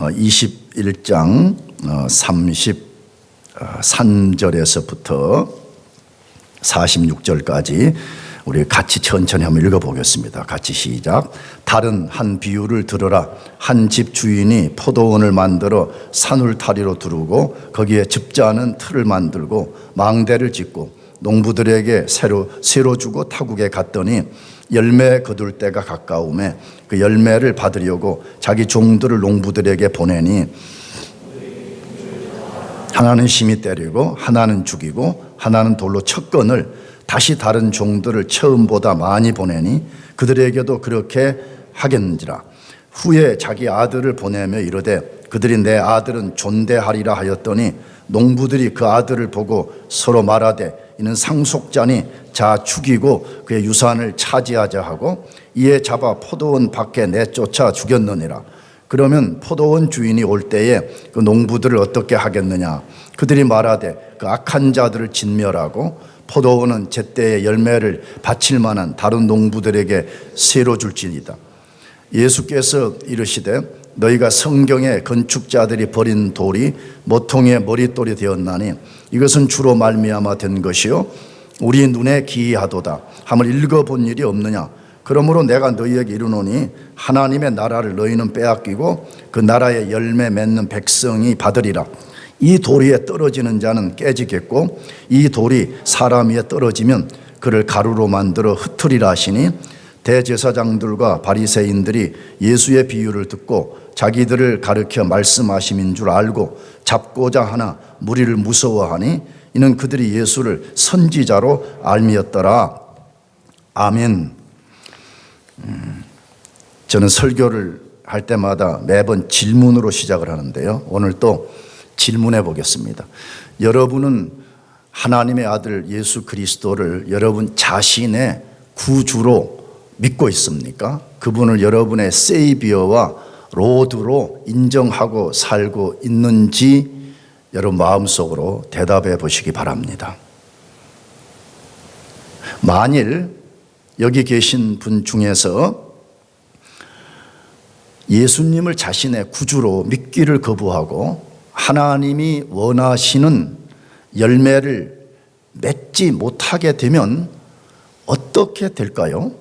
21장 33절에서부터 46절까지 우리 같이 천천히 한번 읽어보겠습니다. 같이 시작. 다른 한 비유를 들으라. 한 집 주인이 포도원을 만들어 산울타리로 두르고 거기에 즙자는 틀을 만들고 망대를 짓고 농부들에게 새로 주고 타국에 갔더니 열매 거둘 때가 가까움에 그 열매를 받으려고 자기 종들을 농부들에게 보내니 하나는 심히 때리고 하나는 죽이고 하나는 돌로 쳤건을 다시 다른 종들을 처음보다 많이 보내니 그들에게도 그렇게 하겠는지라. 후에 자기 아들을 보내며 이르되 그들이 내 아들은 존대하리라 하였더니 농부들이 그 아들을 보고 서로 말하되 이는 상속자니 자 죽이고 그의 유산을 차지하자 하고 이에 잡아 포도원 밖에 내쫓아 죽였느니라. 그러면 포도원 주인이 올 때에 그 농부들을 어떻게 하겠느냐. 그들이 말하되 그 악한 자들을 진멸하고 포도원은 제때에 열매를 바칠 만한 다른 농부들에게 새로 줄지니이다. 예수께서 이르시되 너희가 성경에 건축자들이 버린 돌이 모퉁이의 머릿돌이 되었나니 이것은 주로 말미암아 된 것이요 우리 눈에 기이하도다 함을 읽어본 일이 없느냐. 그러므로 내가 너희에게 이르노니 하나님의 나라를 너희는 빼앗기고 그 나라의 열매 맺는 백성이 받으리라. 이 돌 위에 떨어지는 자는 깨지겠고 이 돌이 사람 위에 떨어지면 그를 가루로 만들어 흩으리라 하시니 대제사장들과 바리새인들이 예수의 비유를 듣고 자기들을 가르쳐 말씀하심인 줄 알고 잡고자 하나 무리를 무서워하니 이는 그들이 예수를 선지자로 알미었더라. 아멘. 저는 설교를 할 때마다 매번 질문으로 시작을 하는데요. 오늘 또 질문해 보겠습니다. 여러분은 하나님의 아들 예수 그리스도를 여러분 자신의 구주로 믿고 있습니까? 그분을 여러분의 세이비어와 로드로 인정하고 살고 있는지 여러분 마음속으로 대답해 보시기 바랍니다. 만일 여기 계신 분 중에서 예수님을 자신의 구주로 믿기를 거부하고 하나님이 원하시는 열매를 맺지 못하게 되면 어떻게 될까요?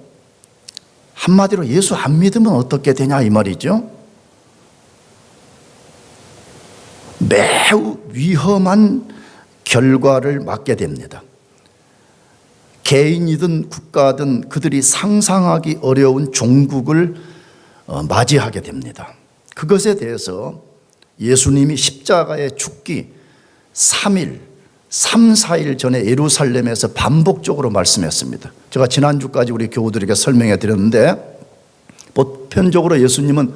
한마디로 예수 안 믿으면 어떻게 되냐 이 말이죠. 매우 위험한 결과를 맞게 됩니다. 개인이든 국가든 그들이 상상하기 어려운 종국을 맞이하게 됩니다. 그것에 대해서 예수님이 십자가에 죽기 3일, 3, 4일 전에 예루살렘에서 반복적으로 말씀했습니다. 제가 지난주까지 우리 교우들에게 설명해 드렸는데 보편적으로 예수님은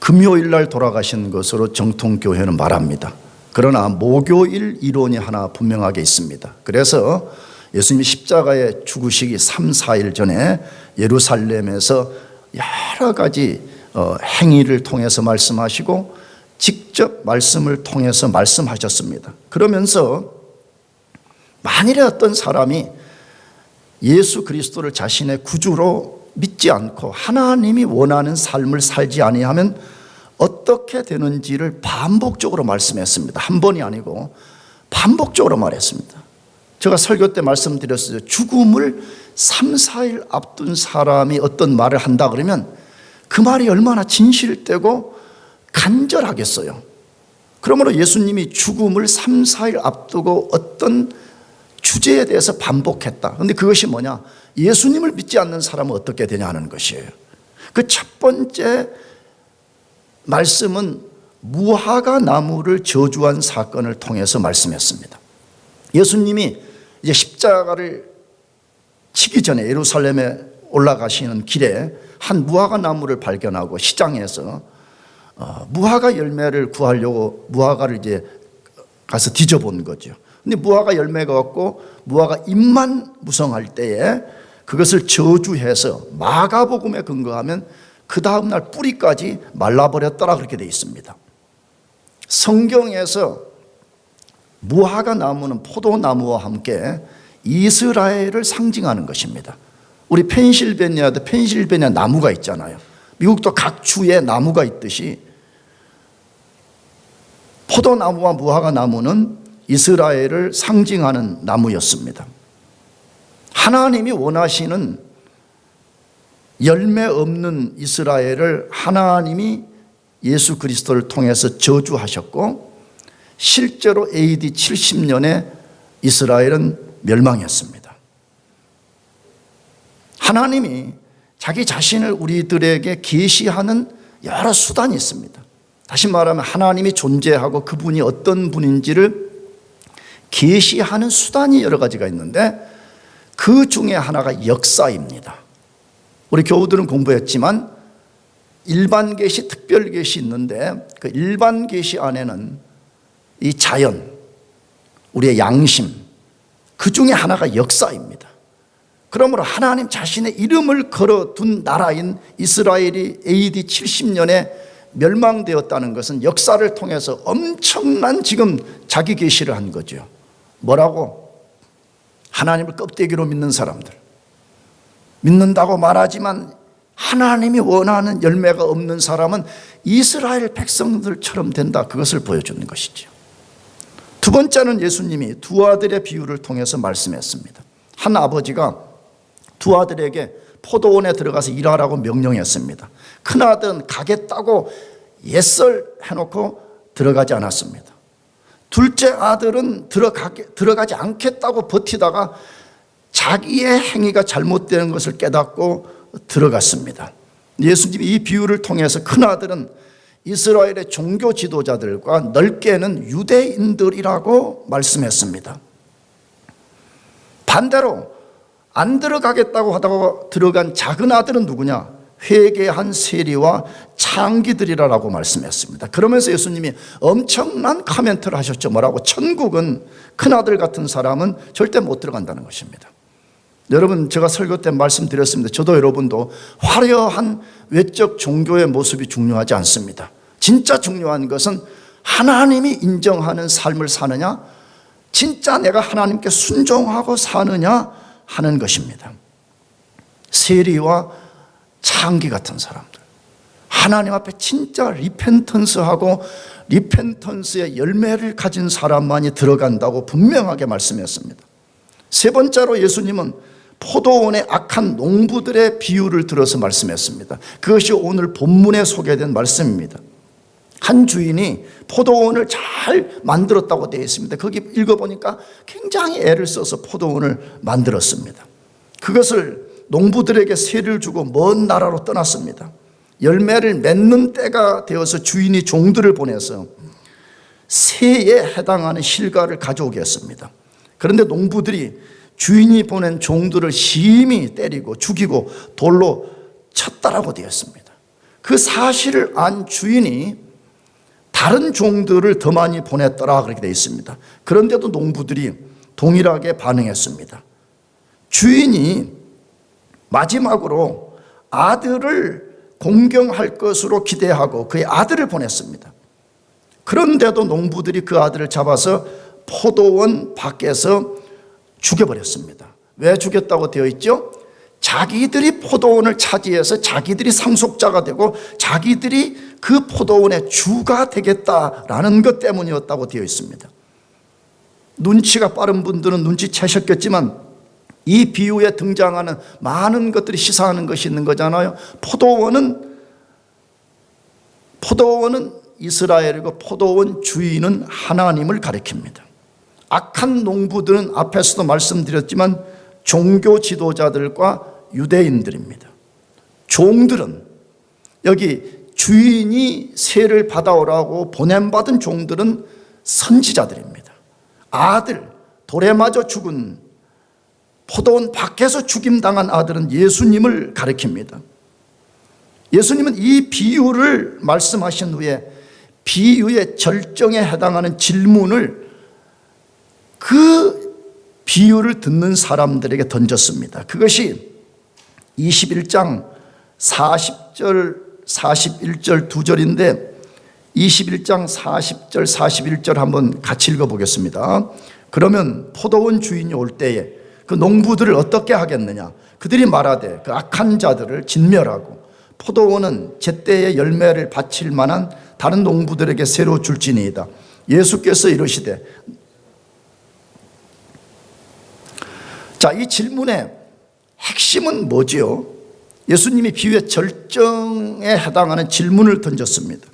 금요일 날 돌아가신 것으로 정통교회는 말합니다. 그러나 목요일 이론이 하나 분명하게 있습니다. 그래서 예수님이 십자가에 죽으시기 3, 4일 전에 예루살렘에서 여러 가지 행위를 통해서 말씀하시고 직접 말씀을 통해서 말씀하셨습니다. 그러면서 만일에 어떤 사람이 예수 그리스도를 자신의 구주로 믿지 않고 하나님이 원하는 삶을 살지 아니하면 어떻게 되는지를 반복적으로 말씀했습니다. 한 번이 아니고 반복적으로 말했습니다. 제가 설교 때 말씀드렸어요. 죽음을 3, 4일 앞둔 사람이 어떤 말을 한다 그러면 그 말이 얼마나 진실되고 간절하겠어요. 그러므로 예수님이 죽음을 3, 4일 앞두고 어떤 주제에 대해서 반복했다. 그런데 그것이 뭐냐? 예수님을 믿지 않는 사람은 어떻게 되냐 하는 것이에요. 그 첫 번째 말씀은 무화과 나무를 저주한 사건을 통해서 말씀했습니다. 예수님이 이제 십자가를 치기 전에 예루살렘에 올라가시는 길에 한 무화과 나무를 발견하고 시장에서 무화과 열매를 구하려고 무화과를 이제 가서 뒤져본 거죠. 근데 무화과 열매가 없고 무화과 잎만 무성할 때에 그것을 저주해서 마가복음에 근거하면 그 다음날 뿌리까지 말라버렸더라 그렇게 되어 있습니다. 성경에서 무화과 나무는 포도나무와 함께 이스라엘을 상징하는 것입니다. 우리 펜실베니아 나무가 있잖아요. 미국도 각 주에 나무가 있듯이 포도나무와 무화과 나무는 이스라엘을 상징하는 나무였습니다. 하나님이 원하시는 열매 없는 이스라엘을 하나님이 예수 그리스도를 통해서 저주하셨고, 실제로 AD 70년에 이스라엘은 멸망했습니다. 하나님이 자기 자신을 우리들에게 계시하는 여러 수단이 있습니다. 다시 말하면 하나님이 존재하고 그분이 어떤 분인지를 계시하는 수단이 여러 가지가 있는데, 그 중에 하나가 역사입니다. 우리 교우들은 공부했지만 일반 계시, 특별 계시 있는데, 그 일반 계시 안에는 이 자연, 우리의 양심, 그 중에 하나가 역사입니다. 그러므로 하나님 자신의 이름을 걸어둔 나라인 이스라엘이 AD 70년에 멸망되었다는 것은 역사를 통해서 엄청난 지금 자기 계시를 한 거죠. 뭐라고? 하나님을 껍데기로 믿는 사람들, 믿는다고 말하지만 하나님이 원하는 열매가 없는 사람은 이스라엘 백성들처럼 된다, 그것을 보여주는 것이죠. 두 번째는 예수님이 두 아들의 비유를 통해서 말씀했습니다. 한 아버지가 두 아들에게 포도원에 들어가서 일하라고 명령했습니다. 큰 아들은 가겠다고 예썰 해놓고 들어가지 않았습니다. 둘째 아들은 들어가지 않겠다고 버티다가 자기의 행위가 잘못되는 것을 깨닫고 들어갔습니다. 예수님이 이 비유를 통해서 큰 아들은 이스라엘의 종교 지도자들과 넓게는 유대인들이라고 말씀했습니다. 반대로 안 들어가겠다고 하다가 들어간 작은 아들은 누구냐? 회개한 세리와 창기들이라고 말씀했습니다. 그러면서 예수님이 엄청난 코멘트를 하셨죠. 뭐라고? 천국은 큰아들 같은 사람은 절대 못 들어간다는 것입니다. 여러분, 제가 설교 때 말씀드렸습니다. 저도 여러분도 화려한 외적 종교의 모습이 중요하지 않습니다. 진짜 중요한 것은 하나님이 인정하는 삶을 사느냐, 진짜 내가 하나님께 순종하고 사느냐 하는 것입니다. 세리와 창기 같은 사람들, 하나님 앞에 진짜 리펜턴스하고 리펜턴스의 열매를 가진 사람만이 들어간다고 분명하게 말씀했습니다. 세 번째로 예수님은 포도원의 악한 농부들의 비유를 들어서 말씀했습니다. 그것이 오늘 본문에 소개된 말씀입니다. 한 주인이 포도원을 잘 만들었다고 되어 있습니다. 거기 읽어보니까 굉장히 애를 써서 포도원을 만들었습니다. 그것을 농부들에게 세를 주고 먼 나라로 떠났습니다. 열매를 맺는 때가 되어서 주인이 종들을 보내서 세에 해당하는 실과를 가져오게 했습니다. 그런데 농부들이 주인이 보낸 종들을 심히 때리고 죽이고 돌로 쳤다라고 되어 있습니다. 그 사실을 안 주인이 다른 종들을 더 많이 보냈더라, 그렇게 되어 있습니다. 그런데도 농부들이 동일하게 반응했습니다. 주인이 마지막으로 아들을 공경할 것으로 기대하고 그의 아들을 보냈습니다. 그런데도 농부들이 그 아들을 잡아서 포도원 밖에서 죽여버렸습니다. 왜 죽였다고 되어 있죠? 자기들이 포도원을 차지해서 자기들이 상속자가 되고 자기들이 그 포도원의 주가 되겠다라는 것 때문이었다고 되어 있습니다. 눈치가 빠른 분들은 눈치채셨겠지만 이 비유에 등장하는 많은 것들이 시사하는 것이 있는 거잖아요. 포도원은 이스라엘이고 포도원 주인은 하나님을 가리킵니다. 악한 농부들은 앞에서도 말씀드렸지만 종교 지도자들과 유대인들입니다. 종들은, 여기 주인이 세를 받아오라고 보냄받은 종들은 선지자들입니다. 아들, 돌에 맞아 죽은, 포도원 밖에서 죽임당한 아들은 예수님을 가리킵니다. 예수님은 이 비유를 말씀하신 후에 비유의 절정에 해당하는 질문을 그 비유를 듣는 사람들에게 던졌습니다. 그것이 21장 40절 41절 두 절인데 21장 40절 41절 한번 같이 읽어보겠습니다. 그러면 포도원 주인이 올 때에 그 농부들을 어떻게 하겠느냐? 그들이 말하되 그 악한 자들을 진멸하고 포도원은 제때의 열매를 바칠 만한 다른 농부들에게 새로 줄지니이다. 예수께서 이러시되, 자, 이 질문의 핵심은 뭐지요? 예수님이 비유의 절정에 해당하는 질문을 던졌습니다.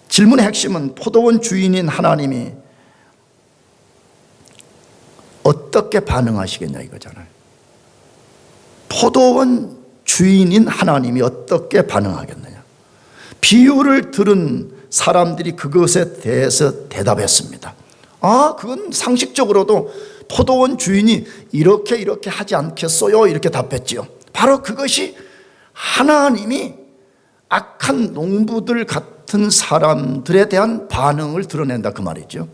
질문의 핵심은 포도원 주인인 하나님이 어떻게 반응하시겠냐 이거잖아요. 포도원 주인인 하나님이 어떻게 반응하겠느냐. 비유를 들은 사람들이 그것에 대해서 대답했습니다. 그건 상식적으로도 포도원 주인이 이렇게 하지 않겠어요? 이렇게 답했지요. 바로 그것이 하나님이 악한 농부들 같은 사람들에 대한 반응을 드러낸다 그 말이죠.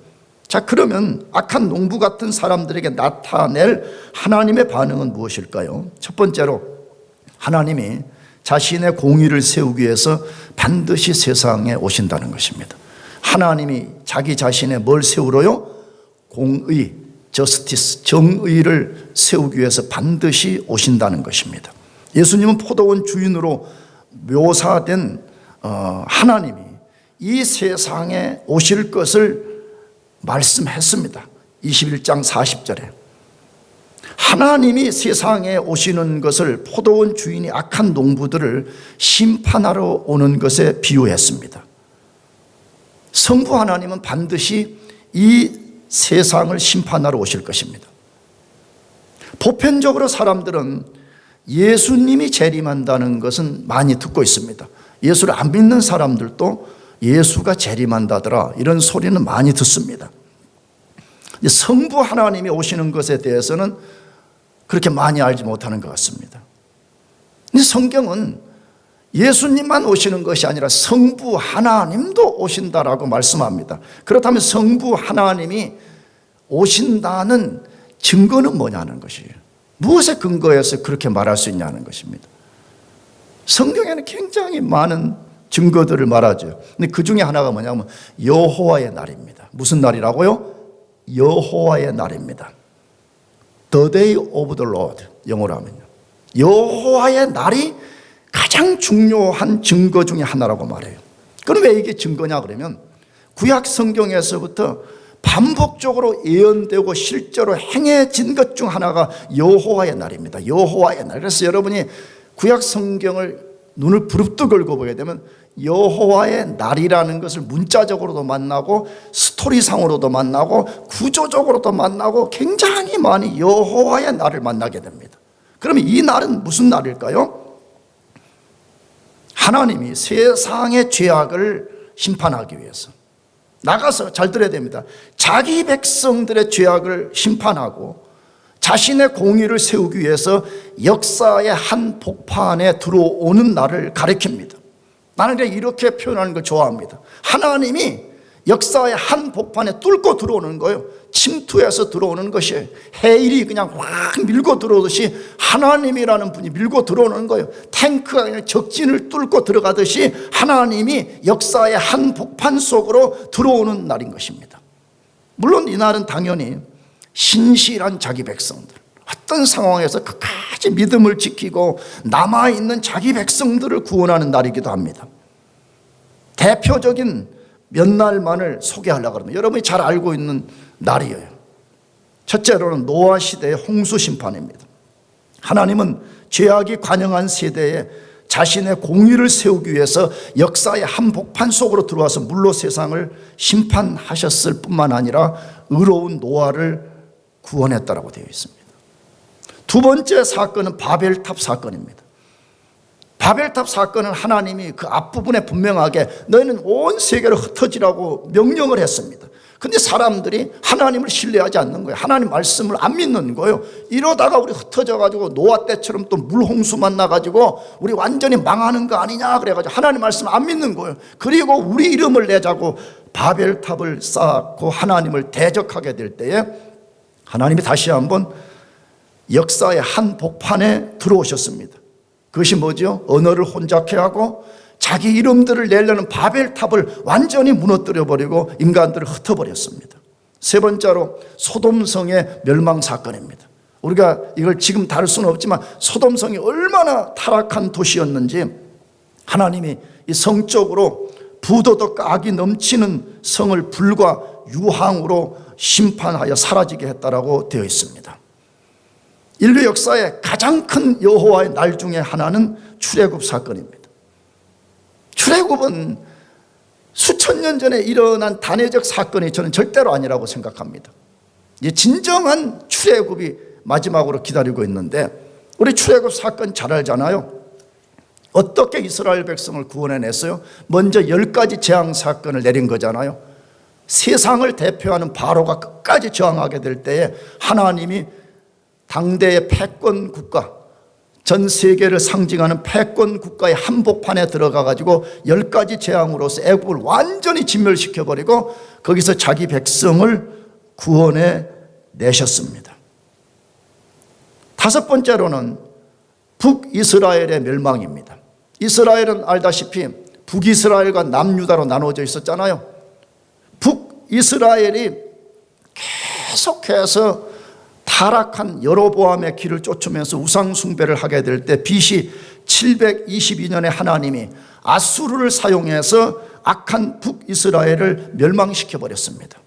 자, 그러면 악한 농부 같은 사람들에게 나타낼 하나님의 반응은 무엇일까요? 첫 번째로 하나님이 자신의 공의를 세우기 위해서 반드시 세상에 오신다는 것입니다. 하나님이 자기 자신의 뭘 세우러요? 공의, 저스티스, 정의를 세우기 위해서 반드시 오신다는 것입니다. 예수님은 포도원 주인으로 묘사된 하나님이 이 세상에 오실 것을 말씀했습니다. 21장 40절에 하나님이 세상에 오시는 것을 포도원 주인이 악한 농부들을 심판하러 오는 것에 비유했습니다. 성부 하나님은 반드시 이 세상을 심판하러 오실 것입니다. 보편적으로 사람들은 예수님이 재림한다는 것은 많이 듣고 있습니다. 예수를 안 믿는 사람들도 예수가 재림한다더라 이런 소리는 많이 듣습니다. 성부 하나님이 오시는 것에 대해서는 그렇게 많이 알지 못하는 것 같습니다. 성경은 예수님만 오시는 것이 아니라 성부 하나님도 오신다라고 말씀합니다. 그렇다면 성부 하나님이 오신다는 증거는 뭐냐는 것이에요. 무엇에 근거해서 그렇게 말할 수 있냐는 것입니다. 성경에는 굉장히 많은 증거들을 말하죠. 근데 그 중에 하나가 뭐냐면 여호와의 날입니다. 무슨 날이라고요? 여호와의 날입니다. The day of the Lord, 영어로 하면요. 여호와의 날이 가장 중요한 증거 중에 하나라고 말해요. 그럼 왜 이게 증거냐 그러면 구약 성경에서부터 반복적으로 예언되고 실제로 행해진 것 중 하나가 여호와의 날입니다. 여호와의 날. 그래서 여러분이 구약 성경을 눈을 부릅뜨 걸고 보게 되면 여호와의 날이라는 것을 문자적으로도 만나고 스토리상으로도 만나고 구조적으로도 만나고 굉장히 많이 여호와의 날을 만나게 됩니다. 그러면 이 날은 무슨 날일까요? 하나님이 세상의 죄악을 심판하기 위해서 나가서, 잘 들어야 됩니다, 자기 백성들의 죄악을 심판하고 자신의 공의를 세우기 위해서 역사의 한 복판에 들어오는 날을 가리킵니다. 나는 그냥 이렇게 표현하는 걸 좋아합니다. 하나님이 역사의 한 복판에 뚫고 들어오는 거예요. 침투해서 들어오는 것이에요. 해일이 그냥 확 밀고 들어오듯이 하나님이라는 분이 밀고 들어오는 거예요. 탱크가 그냥 적진을 뚫고 들어가듯이 하나님이 역사의 한 복판 속으로 들어오는 날인 것입니다. 물론 이 날은 당연히 신실한 자기 백성들, 어떤 상황에서 끝까지 믿음을 지키고 남아있는 자기 백성들을 구원하는 날이기도 합니다. 대표적인 몇 날만을 소개하려고 하면 여러분이 잘 알고 있는 날이에요. 첫째로는 노아 시대의 홍수 심판입니다. 하나님은 죄악이 관영한 세대에 자신의 공의를 세우기 위해서 역사의 한복판 속으로 들어와서 물로 세상을 심판하셨을 뿐만 아니라 의로운 노아를 구원했다라고 되어 있습니다. 두 번째 사건은 바벨탑 사건입니다. 바벨탑 사건은 하나님이 그 앞부분에 분명하게 너희는 온 세계로 흩어지라고 명령을 했습니다. 근데 사람들이 하나님을 신뢰하지 않는 거예요. 하나님 말씀을 안 믿는 거예요. 이러다가 우리 흩어져가지고 노아 때처럼 또 물홍수만 나가지고 우리 완전히 망하는 거 아니냐 그래가지고 하나님 말씀 안 믿는 거예요. 그리고 우리 이름을 내자고 바벨탑을 쌓고 하나님을 대적하게 될 때에 하나님이 다시 한번 역사의 한 복판에 들어오셨습니다. 그것이 뭐죠? 언어를 혼잡케 하고 자기 이름들을 내려는 바벨탑을 완전히 무너뜨려버리고 인간들을 흩어버렸습니다. 세 번째로 소돔성의 멸망사건입니다. 우리가 이걸 지금 다룰 수는 없지만 소돔성이 얼마나 타락한 도시였는지 하나님이 이 성적으로 부도덕 악이 넘치는 성을 불과 유황으로 심판하여 사라지게 했다라고 되어 있습니다. 인류 역사의 가장 큰 여호와의 날 중에 하나는 출애굽 사건입니다. 출애굽은 수천 년 전에 일어난 단회적 사건이 저는 절대로 아니라고 생각합니다. 진정한 출애굽이 마지막으로 기다리고 있는데, 우리 출애굽 사건 잘 알잖아요. 어떻게 이스라엘 백성을 구원해냈어요? 먼저 10가지 재앙 사건을 내린 거잖아요. 세상을 대표하는 바로가 끝까지 저항하게 될 때에 하나님이 당대의 패권 국가, 전 세계를 상징하는 패권 국가의 한복판에 들어가 가지고 10가지 재앙으로서 애국을 완전히 진멸시켜버리고 거기서 자기 백성을 구원해 내셨습니다. 다섯 번째로는 북이스라엘의 멸망입니다. 이스라엘은 알다시피 북이스라엘과 남유다로 나눠져 있었잖아요. 북이스라엘이 계속해서 타락한 여로보암의 길을 쫓으면서 우상숭배를 하게 될 때 BC 722년에 하나님이 아수르를 사용해서 악한 북이스라엘을 멸망시켜버렸습니다.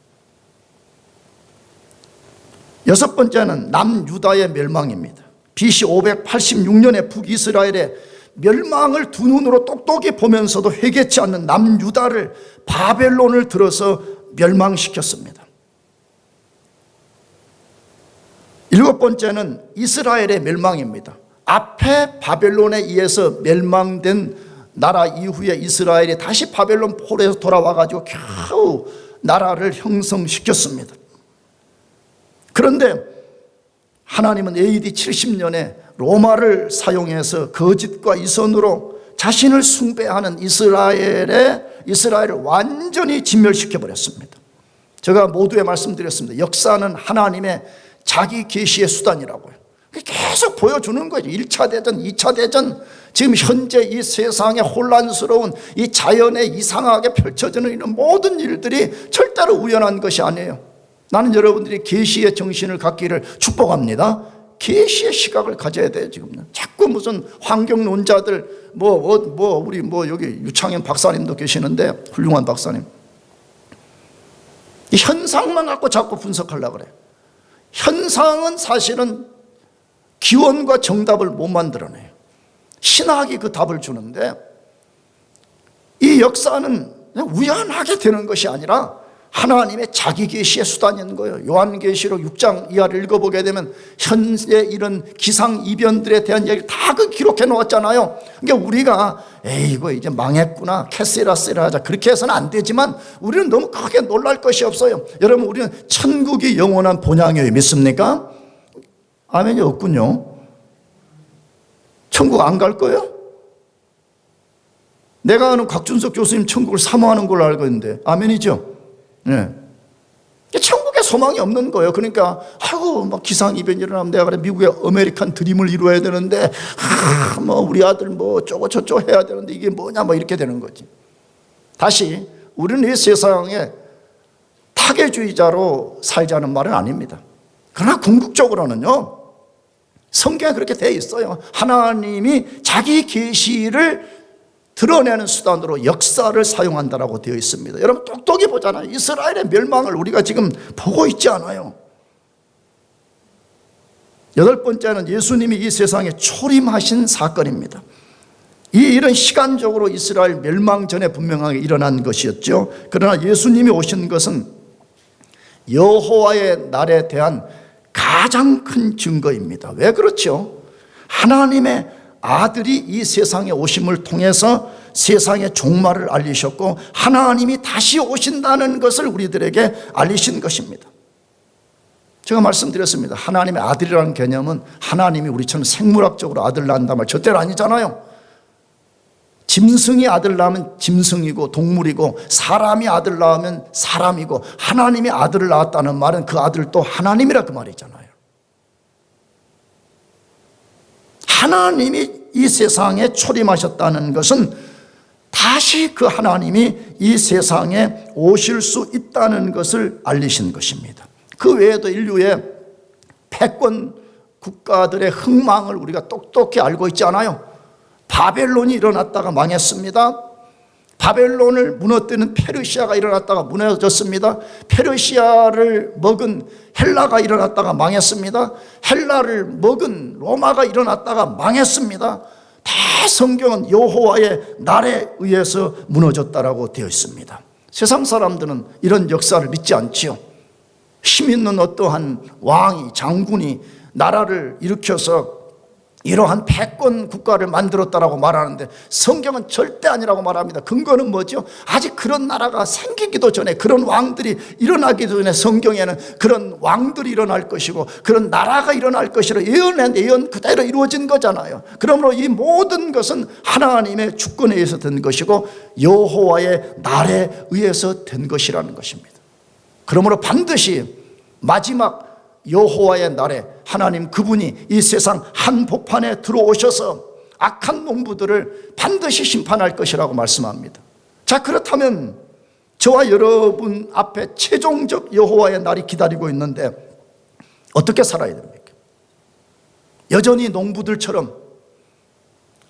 여섯 번째는 남유다의 멸망입니다. BC 586년에 북이스라엘의 멸망을 두 눈으로 똑똑히 보면서도 회개치 않는 남유다를 바벨론을 들어서 멸망시켰습니다. 일곱 번째는 이스라엘의 멸망입니다. 앞에 바벨론에 의해서 멸망된 나라 이후에 이스라엘이 다시 바벨론 포로에서 돌아와 가지고 겨우 나라를 형성시켰습니다. 그런데 하나님은 AD 70년에 로마를 사용해서 거짓과 이선으로 자신을 숭배하는 이스라엘을 완전히 진멸시켜버렸습니다. 제가 모두에 말씀드렸습니다. 역사는 하나님의 자기 계시의 수단이라고요. 계속 보여주는 거죠. 1차 대전, 2차 대전, 지금 현재 이 세상의 혼란스러운 이 자연에 이상하게 펼쳐지는 이런 모든 일들이 절대로 우연한 것이 아니에요. 나는 여러분들이 계시의 정신을 갖기를 축복합니다. 계시의 시각을 가져야 돼요. 지금 자꾸 무슨 환경론자들 우리 여기 유창현 박사님도 계시는데, 훌륭한 박사님, 이 현상만 갖고 자꾸 분석하려고 그래요. 현상은 사실은 기원과 정답을 못 만들어내요. 신학이 그 답을 주는데, 이 역사는 우연하게 되는 것이 아니라 하나님의 자기 계시의 수단인 거예요. 요한계시록 6장 이하를 읽어보게 되면 현재 이런 기상이변들에 대한 얘기를 다 그 기록해 놓았잖아요. 그러니까 우리가 이거 이제 망했구나, 캐세라세라 하자, 그렇게 해서는 안 되지만 우리는 너무 크게 놀랄 것이 없어요. 여러분, 우리는 천국이 영원한 본향이에요. 믿습니까? 아멘이 없군요. 천국 안 갈 거예요? 내가 아는 곽준석 교수님 천국을 사모하는 걸로 알고 있는데 아멘이죠? 네. 천국에 소망이 없는 거예요. 그러니까 막 기상이변이 일어나면 내가 그래 미국의 아메리칸 드림을 이루어야 되는데 우리 아들 어쩌고 저쩌고 해야 되는데 이게 뭐냐 이렇게 되는 거지. 다시, 우리는 이 세상에 타계주의자로 살자는 말은 아닙니다. 그러나 궁극적으로는요, 성경에 그렇게 되어 있어요. 하나님이 자기 계시를 드러내는 수단으로 역사를 사용한다라고 되어 있습니다. 여러분 똑똑히 보잖아요. 이스라엘의 멸망을 우리가 지금 보고 있지 않아요. 여덟 번째는 예수님이 이 세상에 초림하신 사건입니다. 이 일은 시간적으로 이스라엘 멸망 전에 분명하게 일어난 것이었죠. 그러나 예수님이 오신 것은 여호와의 날에 대한 가장 큰 증거입니다. 왜 그렇죠? 하나님의 아들이 이 세상에 오심을 통해서 세상의 종말을 알리셨고 하나님이 다시 오신다는 것을 우리들에게 알리신 것입니다. 제가 말씀드렸습니다. 하나님의 아들이라는 개념은 하나님이 우리처럼 생물학적으로 아들 낳는다 말 절대로 아니잖아요. 짐승이 아들 낳으면 짐승이고 동물이고, 사람이 아들 낳으면 사람이고, 하나님이 아들을 낳았다는 말은 그 아들도 하나님이라 그 말이잖아요. 하나님이 이 세상에 초림하셨다는 것은 다시 그 하나님이 이 세상에 오실 수 있다는 것을 알리신 것입니다. 그 외에도 인류의 패권 국가들의 흥망을 우리가 똑똑히 알고 있지 않아요? 바벨론이 일어났다가 망했습니다. 바벨론을 무너뜨리는 페르시아가 일어났다가 무너졌습니다. 페르시아를 먹은 헬라가 일어났다가 망했습니다. 헬라를 먹은 로마가 일어났다가 망했습니다. 다 성경은 여호와의 날에 의해서 무너졌다라고 되어 있습니다. 세상 사람들은 이런 역사를 믿지 않지요. 힘 있는 어떠한 왕이, 장군이 나라를 일으켜서 이러한 패권 국가를 만들었다라고 말하는데 성경은 절대 아니라고 말합니다. 근거는 뭐죠? 아직 그런 나라가 생기기도 전에, 그런 왕들이 일어나기도 전에 성경에는 그런 왕들이 일어날 것이고 그런 나라가 일어날 것이라 예언했는데 예언 그대로 이루어진 거잖아요. 그러므로 이 모든 것은 하나님의 주권에 의해서 된 것이고 여호와의 날에 의해서 된 것이라는 것입니다. 그러므로 반드시 마지막 여호와의 날에 하나님 그분이 이 세상 한복판에 들어오셔서 악한 농부들을 반드시 심판할 것이라고 말씀합니다. 자, 그렇다면 저와 여러분 앞에 최종적 여호와의 날이 기다리고 있는데 어떻게 살아야 됩니까? 여전히 농부들처럼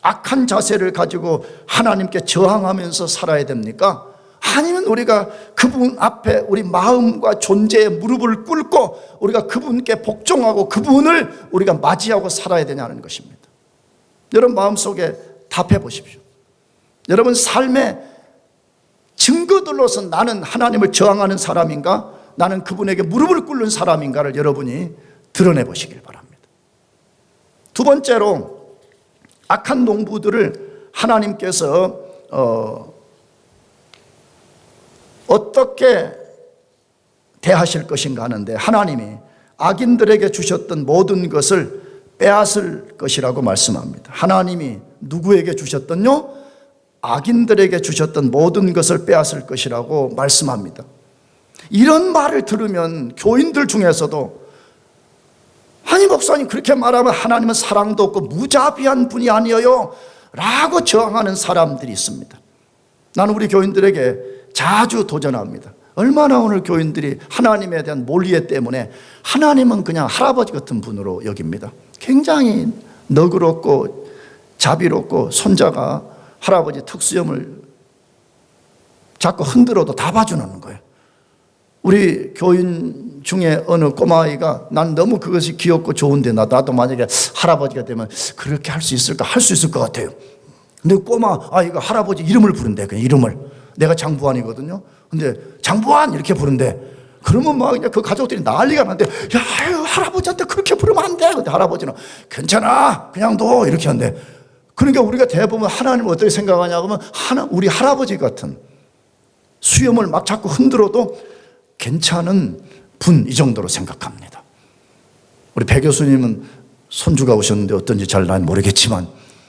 악한 자세를 가지고 하나님께 저항하면서 살아야 됩니까? 아니면 우리가 그분 앞에 우리 마음과 존재의 무릎을 꿇고 우리가 그분께 복종하고 그분을 우리가 맞이하고 살아야 되냐는 것입니다. 여러분 마음속에 답해 보십시오. 여러분 삶의 증거들로서 나는 하나님을 저항하는 사람인가? 나는 그분에게 무릎을 꿇는 사람인가를 여러분이 드러내 보시길 바랍니다. 두 번째로 악한 농부들을 하나님께서 어떻게 대하실 것인가 하는데 하나님이 악인들에게 주셨던 모든 것을 빼앗을 것이라고 말씀합니다. 하나님이 누구에게 주셨던요? 악인들에게 주셨던 모든 것을 빼앗을 것이라고 말씀합니다. 이런 말을 들으면 교인들 중에서도 아니 목사님 그렇게 말하면 하나님은 사랑도 없고 무자비한 분이 아니에요 라고 저항하는 사람들이 있습니다. 나는 우리 교인들에게 자주 도전합니다. 얼마나 오늘 교인들이 하나님에 대한 몰이해 때문에 하나님은 그냥 할아버지 같은 분으로 여깁니다. 굉장히 너그럽고 자비롭고 손자가 할아버지 턱수염을 자꾸 흔들어도 다 봐주는 거예요. 우리 교인 중에 어느 꼬마아이가 난 너무 그것이 귀엽고 좋은데 나도 만약에 할아버지가 되면 그렇게 할 수 있을까? 할 수 있을 것 같아요. 근데 꼬마아이가 할아버지 이름을 부른대. 그냥 이름을. 내가 장부환이거든요. 근데 장부환 이렇게 부른대. 그러면 막 그냥 그 가족들이 난리가 나는데 야 할아버지한테 그렇게 부르면 안 돼. 근데 할아버지는 괜찮아 그냥 둬 이렇게 한대. 그러니까 우리가 대부분 하나님을 어떻게 생각하냐 그러면 우리 할아버지 같은 수염을 막 자꾸 흔들어도 괜찮은 분 이 정도로 생각합니다. 우리 배 교수님은 손주가 오셨는데 어떤지 잘 난 모르겠지만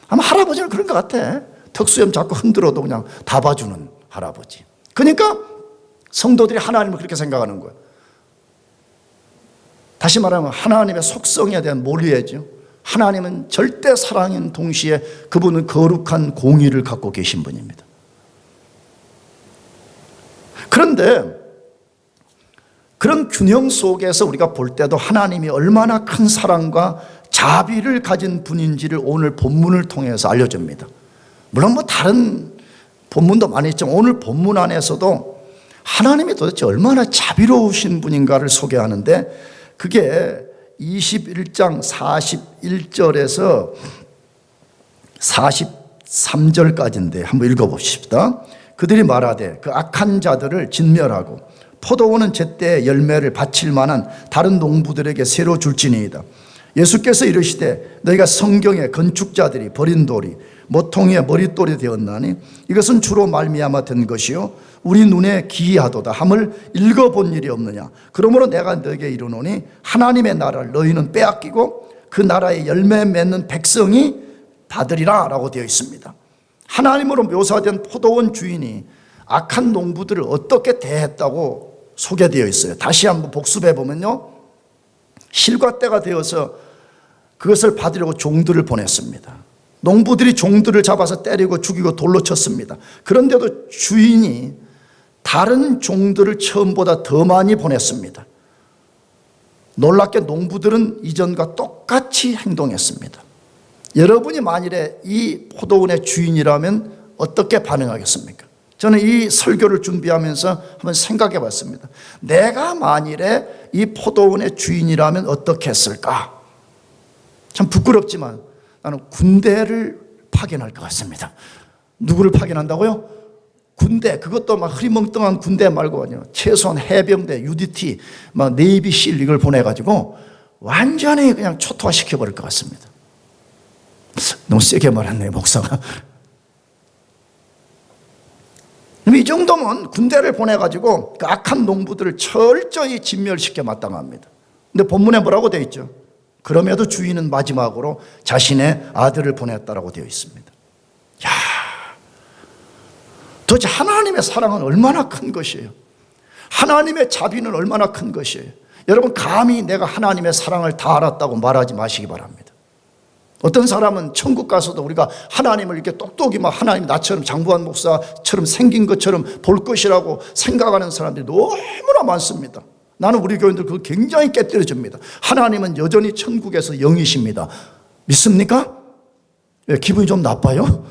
아마 할아버지는 그런 것 같아. 턱수염 자꾸 흔들어도 그냥 다 봐주는 할아버지. 그러니까 성도들이 하나님을 그렇게 생각하는 거예요. 다시 말하면 하나님의 속성에 대한 몰이해죠. 하나님은 절대 사랑인 동시에 그분은 거룩한 공의를 갖고 계신 분입니다. 그런데 그런 균형 속에서 우리가 볼 때도 하나님이 얼마나 큰 사랑과 자비를 가진 분인지를 오늘 본문을 통해서 알려줍니다. 물론 뭐 다른 본문도 많이 있지만 오늘 본문 안에서도 하나님이 도대체 얼마나 자비로우신 분인가를 소개하는데 그게 21장 41절에서 43절까지인데 한번 읽어봅시다. 그들이 말하되 그 악한 자들을 진멸하고 포도원은 제때 열매를 바칠 만한 다른 농부들에게 새로 줄지니이다. 예수께서 이르시되 너희가 성경의 건축자들이 버린 돌이 모퉁이의 머릿돌이 되었나니 이것은 주로 말미암아 된 것이요 우리 눈에 기이하도다 함을 읽어본 일이 없느냐. 그러므로 내가 너에게 이르노니 하나님의 나라를 너희는 빼앗기고 그 나라의 열매 맺는 백성이 받으리라 라고 되어 있습니다. 하나님으로 묘사된 포도원 주인이 악한 농부들을 어떻게 대했다고 소개되어 있어요. 다시 한번 복습해 보면요, 실과 때가 되어서 그것을 받으려고 종들을 보냈습니다. 농부들이 종들을 잡아서 때리고 죽이고 돌로 쳤습니다. 그런데도 주인이 다른 종들을 처음보다 더 많이 보냈습니다. 놀랍게 농부들은 이전과 똑같이 행동했습니다. 여러분이 만일에 이 포도원의 주인이라면 어떻게 반응하겠습니까? 저는 이 설교를 준비하면서 한번 생각해 봤습니다. 내가 만일에 이 포도원의 주인이라면 어떻게 했을까? 참 부끄럽지만 나는 군대를 파견할 것 같습니다. 누구를 파견한다고요? 군대, 그것도 막 흐리멍텅한 군대 말고 최소한 해병대, UDT, 막 네이비실 이걸 보내가지고 완전히 그냥 초토화시켜버릴 것 같습니다. 너무 세게 말했네요, 목사가. 이 정도면 군대를 보내가지고 그 악한 농부들을 철저히 진멸시켜 마땅합니다. 근데 본문에 뭐라고 되어 있죠? 그럼에도 주인은 마지막으로 자신의 아들을 보냈다라고 되어 있습니다. 야, 도대체 하나님의 사랑은 얼마나 큰 것이에요. 하나님의 자비는 얼마나 큰 것이에요. 여러분, 감히 내가 하나님의 사랑을 다 알았다고 말하지 마시기 바랍니다. 어떤 사람은 천국 가서도 우리가 하나님을 이렇게 똑똑히 막 하나님 나처럼 장부한 목사처럼 생긴 것처럼 볼 것이라고 생각하는 사람들이 너무나 많습니다. 나는 우리 교인들 그거 굉장히 깨뜨려줍니다. 하나님은 여전히 천국에서 영이십니다. 믿습니까? 왜 기분이 좀 나빠요?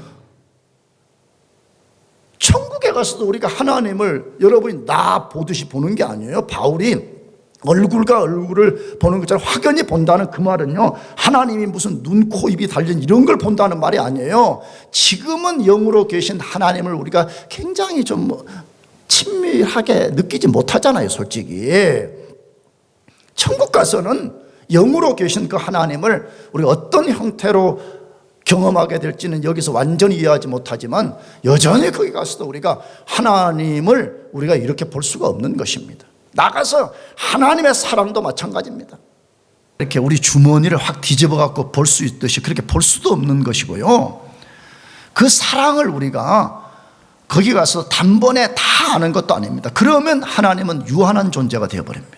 천국에 가서도 우리가 하나님을 여러분이 나 보듯이 보는 게 아니에요. 바울이 얼굴과 얼굴을 보는 것처럼 확연히 본다는 그 말은요, 하나님이 무슨 눈, 코, 입이 달린 이런 걸 본다는 말이 아니에요. 지금은 영으로 계신 하나님을 우리가 굉장히 좀 친밀하게 느끼지 못하잖아요, 솔직히. 천국 가서는 영으로 계신 그 하나님을 우리가 어떤 형태로 경험하게 될지는 여기서 완전히 이해하지 못하지만 여전히 거기 가서도 우리가 하나님을 우리가 이렇게 볼 수가 없는 것입니다. 나가서 하나님의 사랑도 마찬가지입니다. 이렇게 우리 주머니를 확 뒤집어 갖고 볼 수 있듯이 그렇게 볼 수도 없는 것이고요. 그 사랑을 우리가 거기 가서 단번에 다 아는 것도 아닙니다. 그러면 하나님은 유한한 존재가 되어버립니다.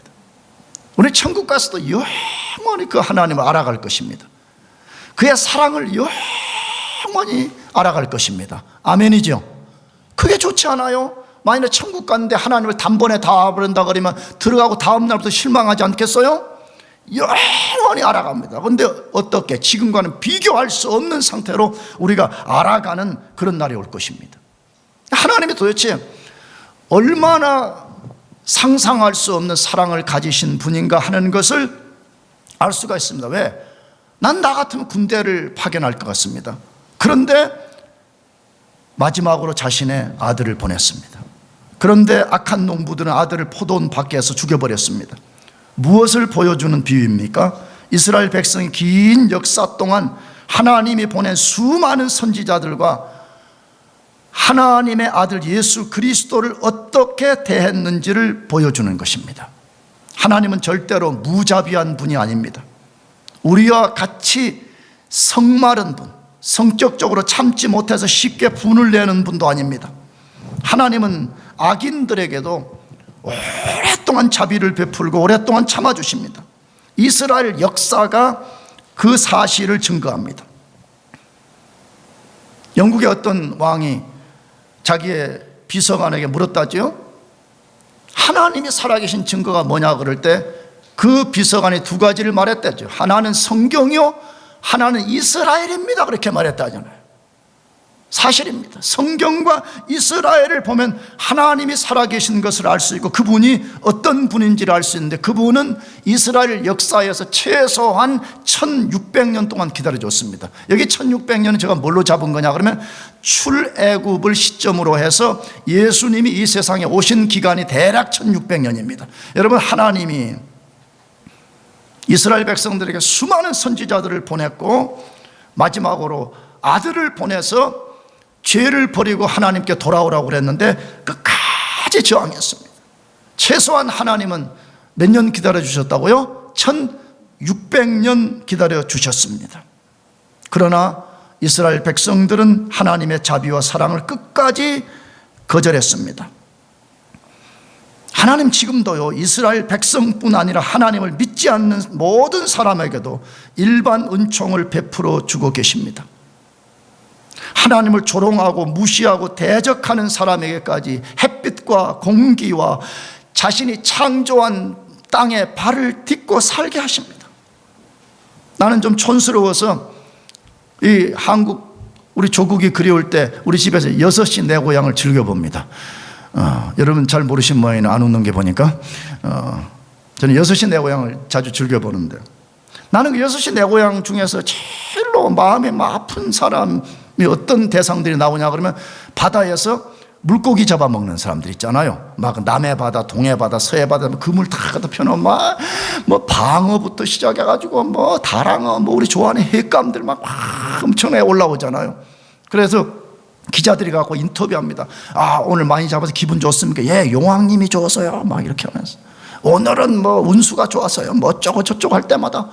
우리 천국 가서도 영원히 그 하나님을 알아갈 것입니다. 그의 사랑을 영원히 알아갈 것입니다. 아멘이죠? 그게 좋지 않아요? 만약에 천국 갔는데 하나님을 단번에 다 알아버린다 그러면 들어가고 다음 날부터 실망하지 않겠어요? 영원히 알아갑니다. 그런데 어떻게? 지금과는 비교할 수 없는 상태로 우리가 알아가는 그런 날이 올 것입니다. 하나님이 도대체 얼마나 상상할 수 없는 사랑을 가지신 분인가 하는 것을 알 수가 있습니다. 왜? 난 나 같으면 군대를 파견할 것 같습니다. 그런데 마지막으로 자신의 아들을 보냈습니다. 그런데 악한 농부들은 아들을 포도원 밖에서 죽여버렸습니다. 무엇을 보여주는 비유입니까? 이스라엘 백성이 긴 역사 동안 하나님이 보낸 수많은 선지자들과 하나님의 아들 예수 그리스도를 어떻게 대했는지를 보여주는 것입니다. 하나님은 절대로 무자비한 분이 아닙니다. 우리와 같이 성마른 분, 성격적으로 참지 못해서 쉽게 분을 내는 분도 아닙니다. 하나님은 악인들에게도 오랫동안 자비를 베풀고 오랫동안 참아주십니다. 이스라엘 역사가 그 사실을 증거합니다. 영국의 어떤 왕이 자기의 비서관에게 물었다죠. 하나님이 살아계신 증거가 뭐냐 그럴 때 그 비서관이 두 가지를 말했다죠. 하나는 성경이요, 하나는 이스라엘입니다. 그렇게 말했다잖아요. 사실입니다. 성경과 이스라엘을 보면 하나님이 살아계신 것을 알 수 있고 그분이 어떤 분인지를 알 수 있는데 그분은 이스라엘 역사에서 최소한 1600년 동안 기다려줬습니다. 여기 1600년은 제가 뭘로 잡은 거냐 그러면 출애굽을 시점으로 해서 예수님이 이 세상에 오신 기간이 대략 1600년입니다. 여러분, 하나님이 이스라엘 백성들에게 수많은 선지자들을 보냈고 마지막으로 아들을 보내서 죄를 버리고 하나님께 돌아오라고 그랬는데 끝까지 저항했습니다. 최소한 하나님은 몇 년 기다려 주셨다고요? 1600년 기다려 주셨습니다. 그러나 이스라엘 백성들은 하나님의 자비와 사랑을 끝까지 거절했습니다. 하나님 지금도요, 이스라엘 백성뿐 아니라 하나님을 믿지 않는 모든 사람에게도 일반 은총을 베풀어 주고 계십니다. 하나님을 조롱하고 무시하고 대적하는 사람에게까지 햇빛과 공기와 자신이 창조한 땅에 발을 딛고 살게 하십니다. 나는 좀 촌스러워서 이 한국 우리 조국이 그리울 때 우리 집에서 6시 내 고향을 즐겨봅니다. 여러분 잘 모르신 모양이네. 안 웃는 게 보니까. 저는 6시 내 고향을 자주 즐겨보는데, 나는 그 6시 내 고향 중에서 제일로 마음이 막 아픈 사람이 어떤 대상들이 나오냐 그러면, 바다에서 물고기 잡아먹는 사람들 있잖아요. 막 남해 바다, 동해 바다, 서해 바다 그물 다 갖다 펴놓으면 뭐 방어부터 시작해가지고 뭐 다랑어, 뭐 우리 좋아하는 핵감들 막 엄청나게 올라오잖아요. 그래서 기자들이 가고 인터뷰합니다. 오늘 많이 잡아서 기분 좋습니까? 예, 용왕님이 좋았어요. 막 이렇게 하면서. 오늘은 뭐 운수가 좋았어요. 뭐 어쩌고 저쩌고 할 때마다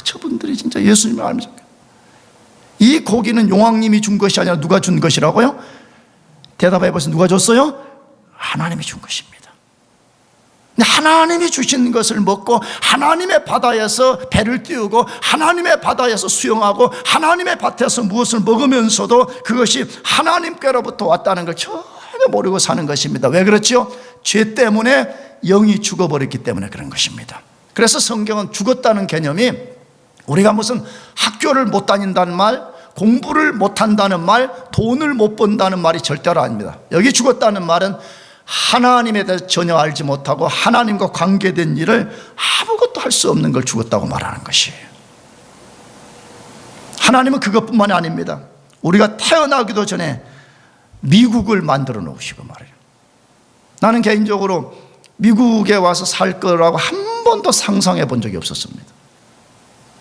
저분들이 진짜 예수님을 알면서, 이 고기는 용왕님이 준 것이 아니라 누가 준 것이라고요? 대답해 보세요. 누가 줬어요? 하나님이 준 것입니다. 하나님이 주신 것을 먹고 하나님의 바다에서 배를 띄우고 하나님의 바다에서 수영하고 하나님의 밭에서 무엇을 먹으면서도 그것이 하나님께로부터 왔다는 걸 전혀 모르고 사는 것입니다. 왜 그렇지요? 죄 때문에 영이 죽어버렸기 때문에 그런 것입니다. 그래서 성경은 죽었다는 개념이, 우리가 무슨 학교를 못 다닌다는 말, 공부를 못한다는 말, 돈을 못 번다는 말이 절대로 아닙니다. 여기 죽었다는 말은 하나님에 대해서 전혀 알지 못하고 하나님과 관계된 일을 아무것도 할 수 없는 걸 죽었다고 말하는 것이에요. 하나님은 그것뿐만이 아닙니다. 우리가 태어나기도 전에 미국을 만들어 놓으시고 말이에요. 나는 개인적으로 미국에 와서 살 거라고 한 번도 상상해 본 적이 없었습니다.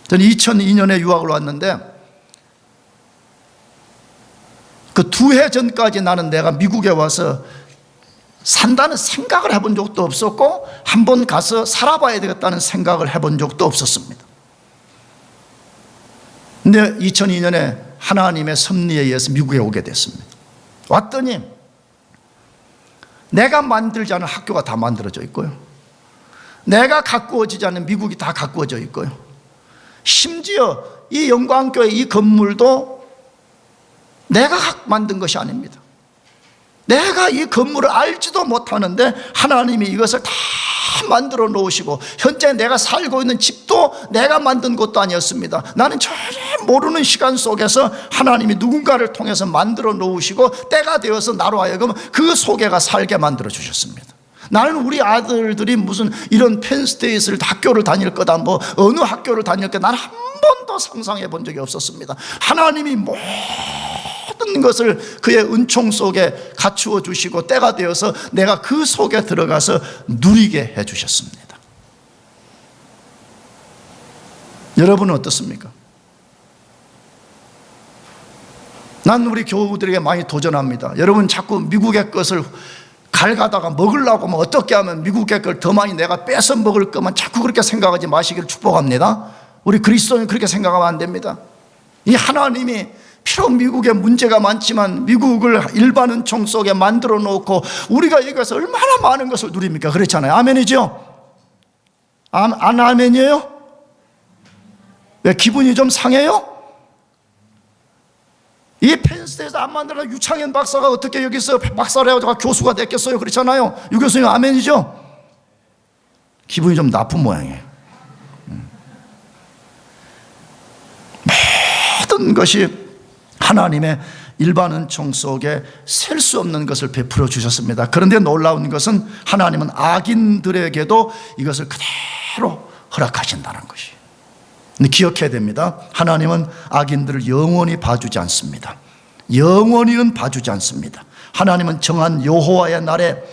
저는 2002년에 유학을 왔는데, 그 2해 전까지 나는 내가 미국에 와서 산다는 생각을 해본 적도 없었고, 한번 가서 살아봐야 되겠다는 생각을 해본 적도 없었습니다. 근데 2002년에 하나님의 섭리에 의해서 미국에 오게 됐습니다. 왔더니 내가 만들지 않은 학교가 다 만들어져 있고요, 내가 가꾸어지지 않은 미국이 다 가꾸어져 있고요, 심지어 이 영광교회 이 건물도 내가 만든 것이 아닙니다. 내가 이 건물을 알지도 못하는데 하나님이 이것을 다 만들어 놓으시고, 현재 내가 살고 있는 집도 내가 만든 것도 아니었습니다. 나는 전혀 모르는 시간 속에서 하나님이 누군가를 통해서 만들어 놓으시고 때가 되어서 나로 하여금 그 속에가 살게 만들어 주셨습니다. 나는 우리 아들들이 무슨 이런 펜스테이트를 학교를 다닐 거다, 뭐 어느 학교를 다닐 거다, 나는 한 번도 상상해 본 적이 없었습니다. 하나님이 모든 것을 그의 은총 속에 갖추어 주시고 때가 되어서 내가 그 속에 들어가서 누리게 해 주셨습니다. 여러분은 어떻습니까? 난 우리 교우들에게 많이 도전합니다. 여러분 자꾸 미국의 것을 갈가다가 먹으려고 하면 어떻게 하면 미국의 걸 더 많이 내가 뺏어 먹을 거면 자꾸 그렇게 생각하지 마시기를 축복합니다. 우리 그리스도인은 그렇게 생각하면 안 됩니다. 이 하나님이 비록 미국에 문제가 많지만 미국을 일반 은총 속에 만들어 놓고 우리가 여기서 얼마나 많은 것을 누립니까? 그렇잖아요. 아멘이죠? 안 아멘이에요? 왜 기분이 좀 상해요? 이 펜스에서 안 만들어 유창현 박사가 어떻게 여기서 박사를 해가지고 교수가 됐겠어요? 그렇잖아요. 유 교수님 아멘이죠? 기분이 좀 나쁜 모양이에요. 모든 것이 하나님의 일반 은총 속에 셀 수 없는 것을 베풀어 주셨습니다. 그런데 놀라운 것은 하나님은 악인들에게도 이것을 그대로 허락하신다는 것이에요. 근데 기억해야 됩니다. 하나님은 악인들을 영원히 봐주지 않습니다. 영원히는 봐주지 않습니다. 하나님은 정한 여호와의 날에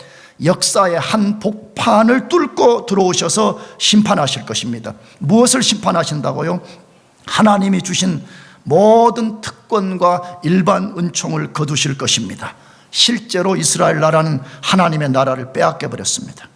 역사의 한 복판을 뚫고 들어오셔서 심판하실 것입니다. 무엇을 심판하신다고요? 하나님이 주신 모든 특권과 일반 은총을 거두실 것입니다. 실제로 이스라엘 나라는 하나님의 나라를 빼앗겨 버렸습니다.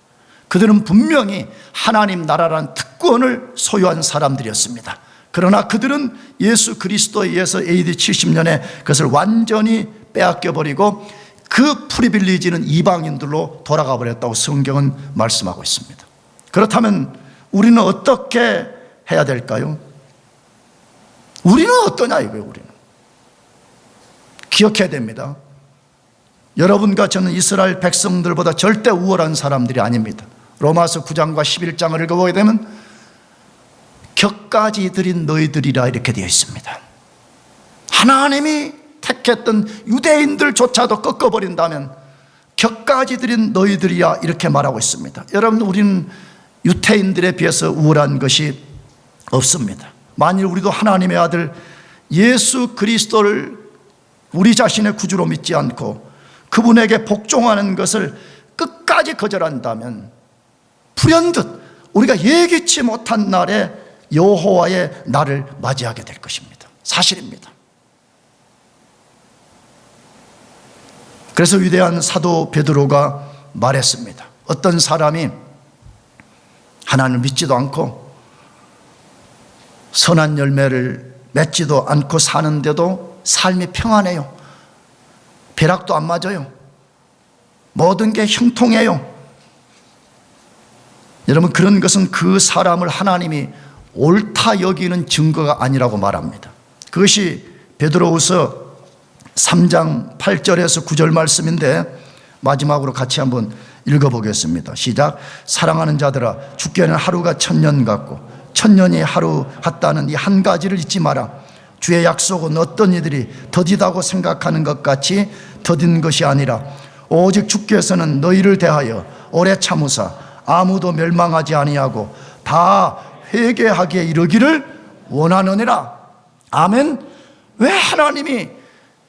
그들은 분명히 하나님 나라라는 특권을 소유한 사람들이었습니다. 그러나 그들은 예수 그리스도에 의해서 AD 70년에 그것을 완전히 빼앗겨 버리고 그 프리빌리지는 이방인들로 돌아가 버렸다고 성경은 말씀하고 있습니다. 그렇다면 우리는 어떻게 해야 될까요? 우리는 어떠냐 이거예요. 우리는 기억해야 됩니다. 여러분과 저는 이스라엘 백성들보다 절대 우월한 사람들이 아닙니다. 로마서 9장과 11장을 읽어보게 되면 격까지 들인 너희들이라 이렇게 되어 있습니다. 하나님이 택했던 유대인들조차도 꺾어버린다면 격까지 들인 너희들이야, 이렇게 말하고 있습니다. 여러분, 우리는 유태인들에 비해서 우월한 것이 없습니다. 만일 우리도 하나님의 아들 예수 그리스도를 우리 자신의 구주로 믿지 않고 그분에게 복종하는 것을 끝까지 거절한다면 불현듯 우리가 예기치 못한 날에 여호와의 날을 맞이하게 될 것입니다. 사실입니다. 그래서 위대한 사도 베드로가 말했습니다. 어떤 사람이 하나님을 믿지도 않고 선한 열매를 맺지도 않고 사는데도 삶이 평안해요. 벼락도 안 맞아요. 모든 게 형통해요. 여러분, 그런 것은 그 사람을 하나님이 옳다 여기는 증거가 아니라고 말합니다. 그것이 베드로후서 3장 8절에서 9절 말씀인데 마지막으로 같이 한번 읽어보겠습니다. 시작. 사랑하는 자들아, 죽게는 하루가 1000년 같고 1000년이 하루 같다는 이 한 가지를 잊지 마라. 주의 약속은 어떤 이들이 더디다고 생각하는 것 같이 더딘 것이 아니라 오직 주께서는 너희를 대하여 오래 참으사 아무도 멸망하지 아니하고 다 회개하기에 이르기를 원하느니라. 아멘. 왜 하나님이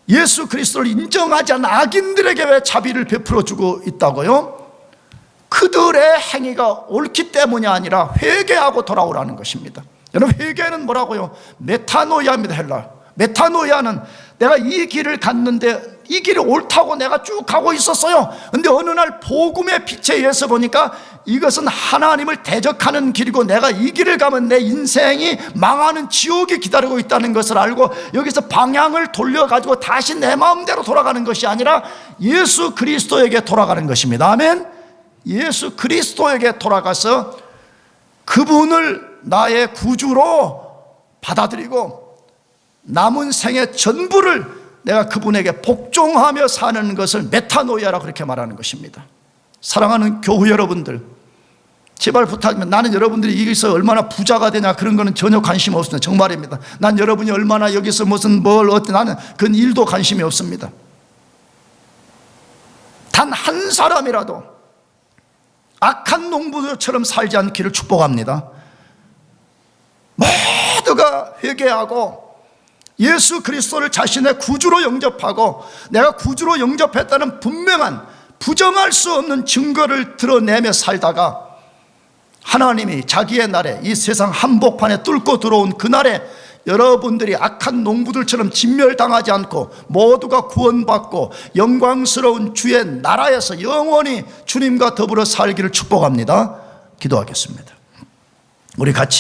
예수 그리스도를 인정하지 않은 악인들에게 왜 자비를 베풀어 주고 있다고요? 그들의 행위가 옳기 때문이 아니라 회개하고 돌아오라는 것입니다. 여러분, 회개는 뭐라고요? 메타노이아입니다. 헬라 메타노이아는 내가 이 길을 갔는데 이 길이 옳다고 내가 쭉 가고 있었어요. 근데 어느 날 복음의 빛에 의해서 보니까 이것은 하나님을 대적하는 길이고 내가 이 길을 가면 내 인생이 망하는 지옥이 기다리고 있다는 것을 알고 여기서 방향을 돌려가지고 다시 내 마음대로 돌아가는 것이 아니라 예수 그리스도에게 돌아가는 것입니다. 아멘. 예수 그리스도에게 돌아가서 그분을 나의 구주로 받아들이고 남은 생의 전부를 내가 그분에게 복종하며 사는 것을 메타노이아라고 그렇게 말하는 것입니다. 사랑하는 교회 여러분들, 제발 부탁입니다. 나는 여러분들이 여기서 얼마나 부자가 되냐 그런 거는 전혀 관심 없습니다. 정말입니다. 난 여러분이 얼마나 여기서 무슨 뭘 어때, 나는 그건 일도 관심이 없습니다. 단 한 사람이라도 악한 농부들처럼 살지 않기를 축복합니다. 모두가 회개하고 예수 그리스도를 자신의 구주로 영접하고 내가 구주로 영접했다는 분명한 부정할 수 없는 증거를 드러내며 살다가 하나님이 자기의 날에 이 세상 한복판에 뚫고 들어온 그날에 여러분들이 악한 농부들처럼 진멸당하지 않고 모두가 구원받고 영광스러운 주의 나라에서 영원히 주님과 더불어 살기를 축복합니다. 기도하겠습니다. 우리 같이